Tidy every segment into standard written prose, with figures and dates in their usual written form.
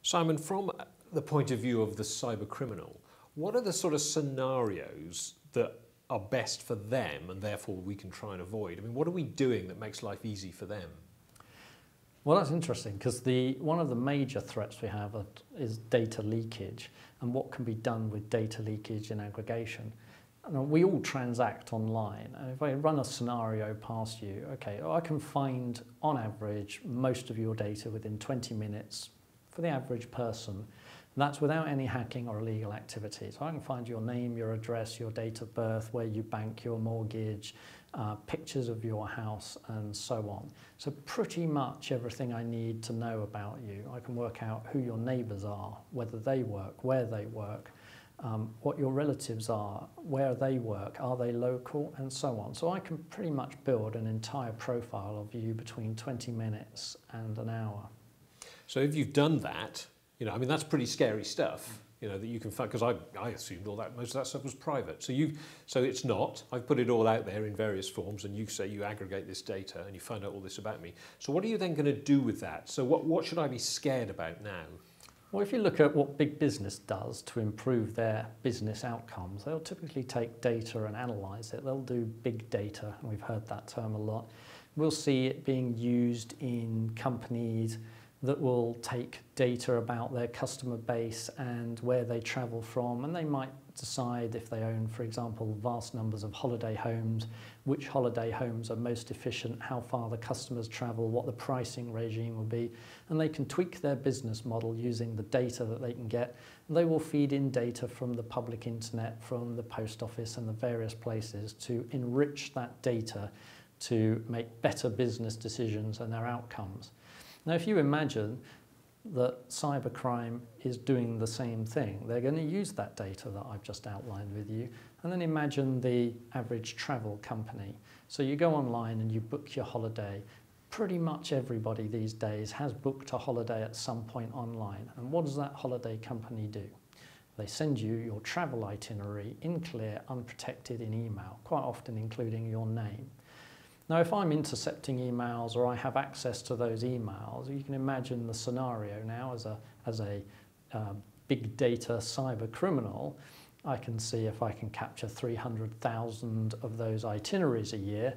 Simon, from the point of view of the cyber criminal, what are the sort of scenarios that are best for them and therefore we can try and avoid? I mean, what are we doing that makes life easy for them? Well, that's interesting because one of the major threats we have is data leakage and what can be done with data leakage and aggregation. We all transact online, and if I run a scenario past you, okay, I can find on average most of your data within 20 minutes for the average person. That's without any hacking or illegal activity. So I can find your name, your address, your date of birth, where you bank, your mortgage, pictures of your house, and so on. So pretty much everything I need to know about you. I can work out who your neighbours are, whether they work, where they work, what your relatives are, where they work, are they local, and so on. So I can pretty much build an entire profile of you between 20 minutes and an hour. So if you've done that, I mean, that's pretty scary stuff, that you can find, because I assumed most of that stuff was private. So it's not. I've put it all out there in various forms, and you say you aggregate this data and you find out all this about me. So what are you then going to do with that? So what should I be scared about now? Well, if you look at what big business does to improve their business outcomes, they'll typically take data and analyse it. They'll do big data, and we've heard that term a lot. We'll see it being used in companies that will take data about their customer base and where they travel from, and they might decide if they own, for example, vast numbers of holiday homes, which holiday homes are most efficient, how far the customers travel, what the pricing regime will be, and they can tweak their business model using the data that they can get. And they will feed in data from the public internet, from the post office and the various places to enrich that data to make better business decisions and their outcomes. Now, if you imagine that cybercrime is doing the same thing, they're going to use that data that I've just outlined with you, and then imagine the average travel company. So you go online and you book your holiday. Pretty much everybody these days has booked a holiday at some point online. And what does that holiday company do? They send you your travel itinerary in clear, unprotected in email, quite often including your name. Now, if I'm intercepting emails or I have access to those emails, you can imagine the scenario now as a big data cyber criminal. I can see if I can capture 300,000 of those itineraries a year.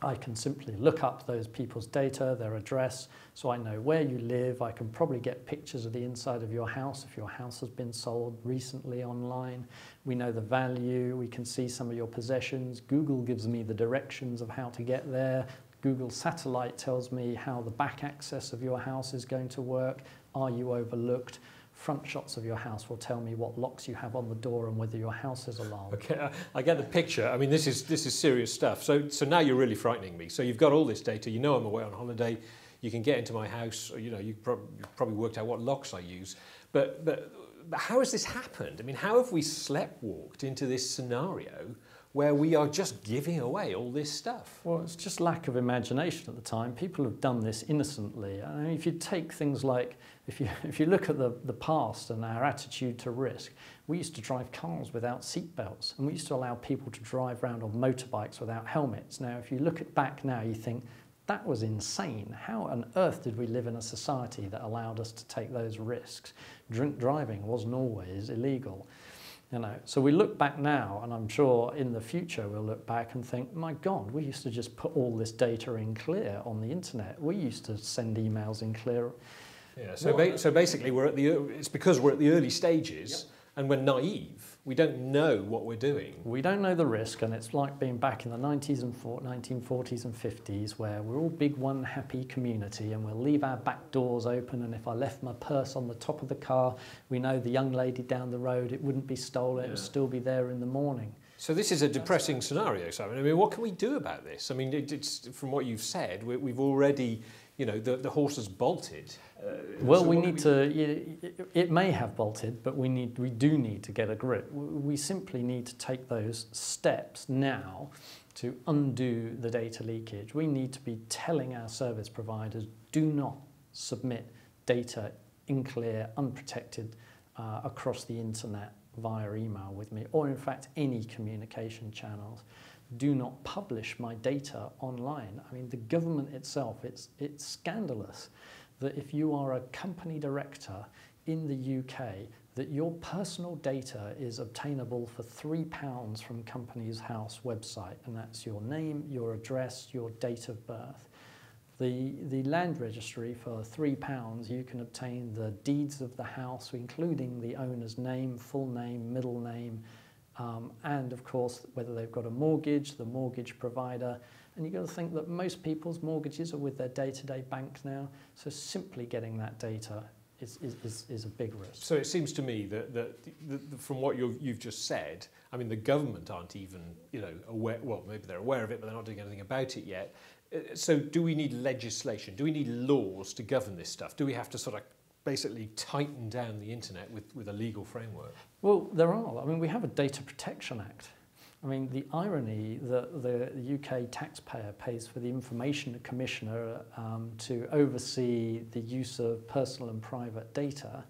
I can simply look up those people's data, their address, so I know where you live. I can probably get pictures of the inside of your house if your house has been sold recently online. We know the value, we can see some of your possessions. Google gives me the directions of how to get there. Google Satellite tells me how the back access of your house is going to work. Are you overlooked? Front shots of your house will tell me what locks you have on the door and whether your house is alarmed. Okay, I get the picture. I mean, this is serious stuff. So now you're really frightening me. So you've got all this data. You know I'm away on holiday. You can get into my house. You've probably worked out what locks I use. But how has this happened? I mean, how have we sleptwalked into this scenario where we are just giving away all this stuff? Well, it's just lack of imagination at the time. People have done this innocently. I mean, if you take things like, if you look at the past and our attitude to risk, we used to drive cars without seat belts, and we used to allow people to drive around on motorbikes without helmets. Now, if you look back now, you think, that was insane. How on earth did we live in a society that allowed us to take those risks? Drink driving wasn't always illegal. So we look back now, and I'm sure in the future we'll look back and think, my God, we used to just put all this data in clear on the internet. We used to send emails in clear. Yeah. So basically, it's because we're at the early stages, yep, and we're naive. We don't know what we're doing. We don't know the risk, and it's like being back in the 1940s and 50s, where we're all big one happy community, and we'll leave our back doors open, and if I left my purse on the top of the car, we know the young lady down the road, it wouldn't be stolen, it would still be there in the morning. So this is a depressing scenario, Simon. I mean, what can we do about this? I mean, it's from what you've said, we've already, the horse has bolted. Well, we need to, it may have bolted, but we do need to get a grip. We simply need to take those steps now to undo the data leakage. We need to be telling our service providers, do not submit data in clear, unprotected across the internet via email with me, or in fact any communication channels. Do not publish my data online. I mean, the government itself, it's scandalous that if you are a company director in the UK, that your personal data is obtainable for £3 from Companies House website, and that's your name, your address, your date of birth. The land registry, for £3, you can obtain the deeds of the house, including the owner's name, full name, middle name, and of course whether they've got a mortgage, the mortgage provider. And you've got to think that most people's mortgages are with their day-to-day bank now, so simply getting that data is a big risk. So it seems to me that from what you've just said, I mean, the government aren't even, aware. Well, maybe they're aware of it, but they're not doing anything about it yet. So do we need legislation? Do we need laws to govern this stuff? Do we have to sort of basically tighten down the internet with a legal framework? Well, there are. I mean, we have a Data Protection Act. I mean, the irony that the UK taxpayer pays for the Information Commissioner to oversee the use of personal and private data,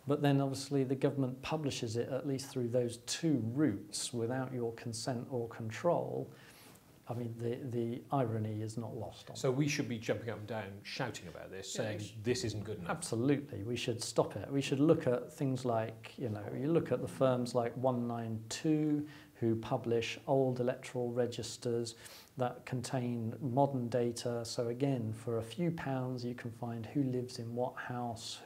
but then obviously the government publishes it at least through those two routes without your consent or control. I mean, the irony is not lost on. So we should be jumping up and down, shouting about this, saying this isn't good enough. Absolutely, we should stop it. We should look at things like, you look at the firms like 192 who publish old electoral registers that contain modern data. So again, for a few pounds, you can find who lives in what house,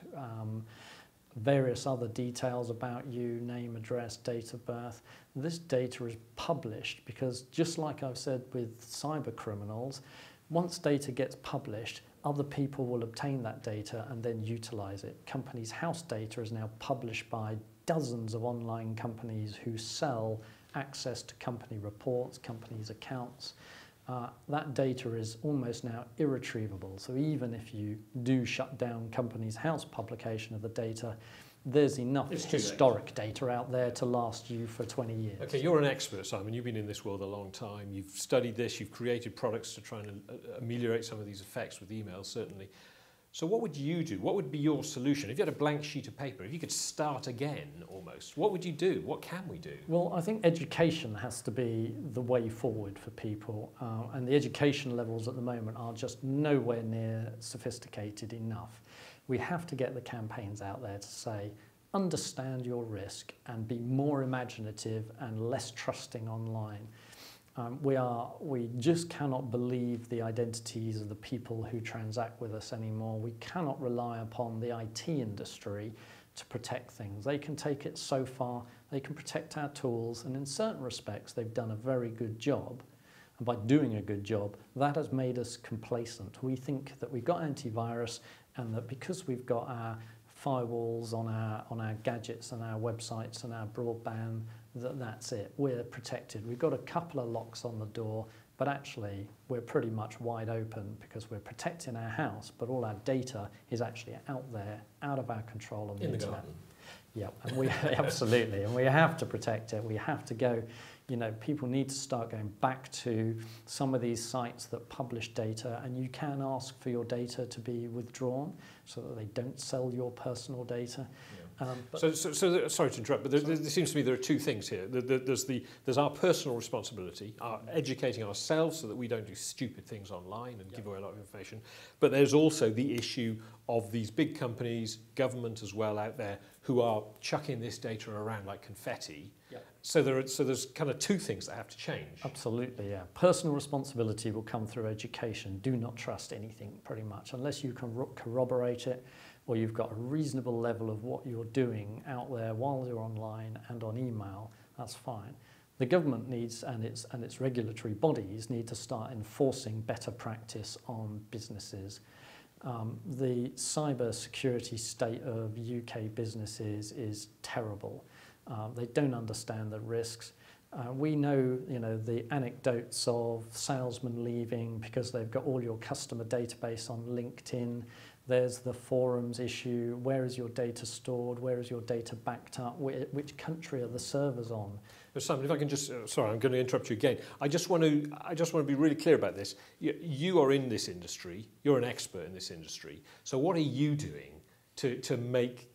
various other details about you, name, address, date of birth. This data is published because, just like I've said with cyber criminals, once data gets published, other people will obtain that data and then utilize it. Companies' house data is now published by dozens of online companies who sell access to company reports, companies' accounts. That data is almost now irretrievable. So even if you do shut down Companies House publication of the data, there's enough historic data out there to last you for 20 years. Okay, you're an expert, Simon. You've been in this world a long time. You've studied this. You've created products to try and ameliorate some of these effects with email, certainly. So what would you do? What would be your solution? If you had a blank sheet of paper, if you could start again almost, what would you do? What can we do? Well, I think education has to be the way forward for people. And the education levels at the moment are just nowhere near sophisticated enough. We have to get the campaigns out there to say, understand your risk and be more imaginative and less trusting online. We just cannot believe the identities of the people who transact with us anymore. We cannot rely upon the IT industry to protect things. They can take it so far, they can protect our tools, and in certain respects they've done a very good job. And by doing a good job, that has made us complacent. We think that we've got antivirus and that because we've got our firewalls on our gadgets and our websites and our broadband, that's it. We're protected. We've got a couple of locks on the door, but actually we're pretty much wide open because we're protecting our house, but all our data is actually out there, out of our control on the internet. Garden. Yeah, and we absolutely, and we have to protect it. We have to go, people need to start going back to some of these sites that publish data, and you can ask for your data to be withdrawn so that they don't sell your personal data. Yeah. So sorry to interrupt, but there seems to me there are two things here. There's our personal responsibility, educating ourselves so that we don't do stupid things online and give away a lot of information. But there's also the issue of these big companies, government as well out there, who are chucking this data around like confetti. Yep. So there's kind of two things that have to change. Absolutely, yeah. Personal responsibility will come through education. Do not trust anything, pretty much, unless you can corroborate it, or you've got a reasonable level of what you're doing out there while you're online and on email. That's fine. The government needs, and its regulatory bodies need to start enforcing better practice on businesses. The cyber security state of UK businesses is terrible. They don't understand the risks. We know, the anecdotes of salesmen leaving because they've got all your customer database on LinkedIn. There's the forums issue. Where is your data stored? Where is your data backed up? Which country are the servers on? But Simon, if I can just, sorry, I'm going to interrupt you again. I just want to be really clear about this. You are in this industry. You're an expert in this industry. So what are you doing to make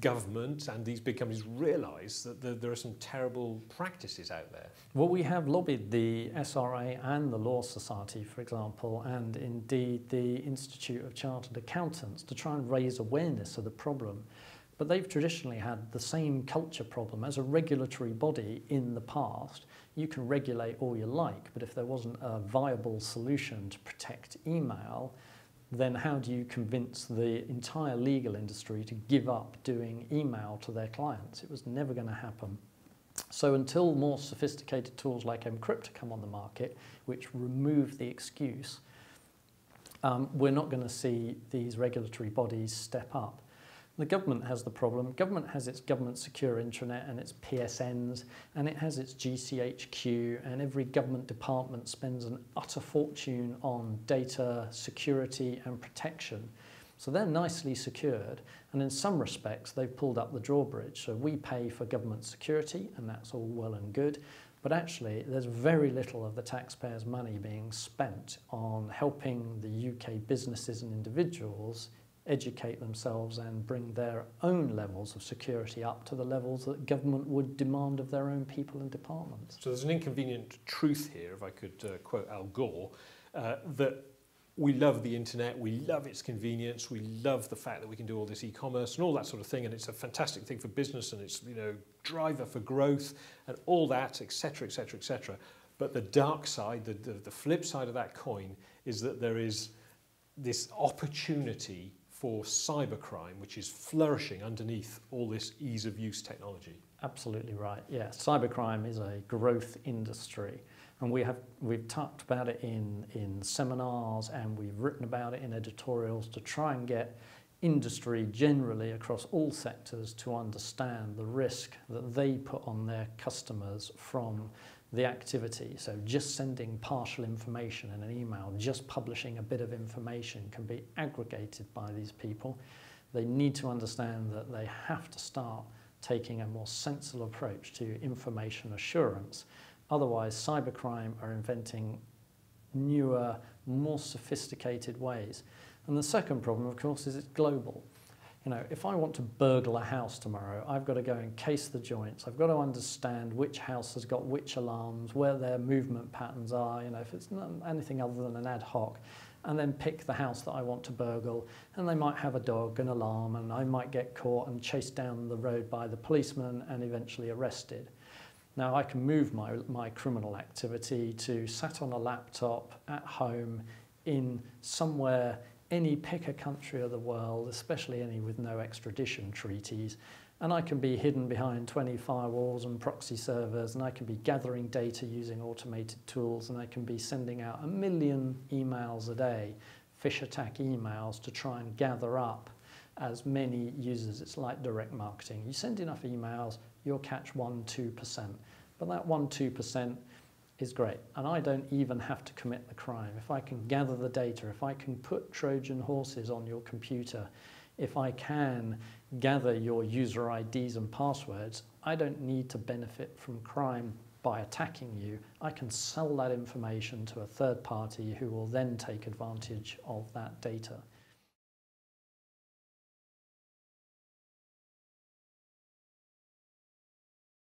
government and these big companies realise that there are some terrible practices out there? Well, we have lobbied the SRA and the Law Society, for example, and indeed the Institute of Chartered Accountants to try and raise awareness of the problem. But they've traditionally had the same culture problem as a regulatory body in the past. You can regulate all you like, but if there wasn't a viable solution to protect email, then how do you convince the entire legal industry to give up doing email to their clients? It was never going to happen. So until more sophisticated tools like mkryptor come on the market, which remove the excuse, we're not going to see these regulatory bodies step up. The government has the problem. Government has its government secure intranet and its PSNs, and it has its GCHQ, and every government department spends an utter fortune on data security and protection. So they're nicely secured, and in some respects they've pulled up the drawbridge. So we pay for government security, and that's all well and good, but actually there's very little of the taxpayers' money being spent on helping the UK businesses and individuals educate themselves and bring their own levels of security up to the levels that government would demand of their own people and departments. So there's an inconvenient truth here, if I could quote Al Gore, that we love the internet, we love its convenience, we love the fact that we can do all this e-commerce and all that sort of thing, and it's a fantastic thing for business and it's, you know, driver for growth and all that, etc., etc., etc. But the dark side, the flip side of that coin is that there is this opportunity for cybercrime, which is flourishing underneath all this ease of use technology. Absolutely right. Yeah, cybercrime is a growth industry, and we've talked about it in seminars, and we've written about it in editorials to try and get industry generally across all sectors to understand the risk that they put on their customers from the activity. So just sending partial information in an email, just publishing a bit of information can be aggregated by these people. They need to understand that they have to start taking a more sensible approach to information assurance. Otherwise, cybercrime are inventing newer, more sophisticated ways. And the second problem, of course, is it's global. You know, if I want to burgle a house tomorrow, I've got to go and case the joints. I've got to understand which house has got which alarms, where their movement patterns are, you know, if it's not anything other than an ad hoc, and then pick the house that I want to burgle. And they might have a dog, an alarm, and I might get caught and chased down the road by the policeman and eventually arrested. Now, I can move my criminal activity to sat on a laptop at home in somewhere, pick a country of the world, especially any with no extradition treaties, and I can be hidden behind 20 firewalls and proxy servers, and I can be gathering data using automated tools, and I can be sending out 1 million emails a day, phish attack emails, to try and gather up as many users. It's like direct marketing. You send enough emails, you'll catch 1-2%, but that 1-2% is great, and I don't even have to commit the crime. If I can gather the data, if I can put Trojan horses on your computer, if I can gather your user IDs and passwords, I don't need to benefit from crime by attacking you. I can sell that information to a third party who will then take advantage of that data.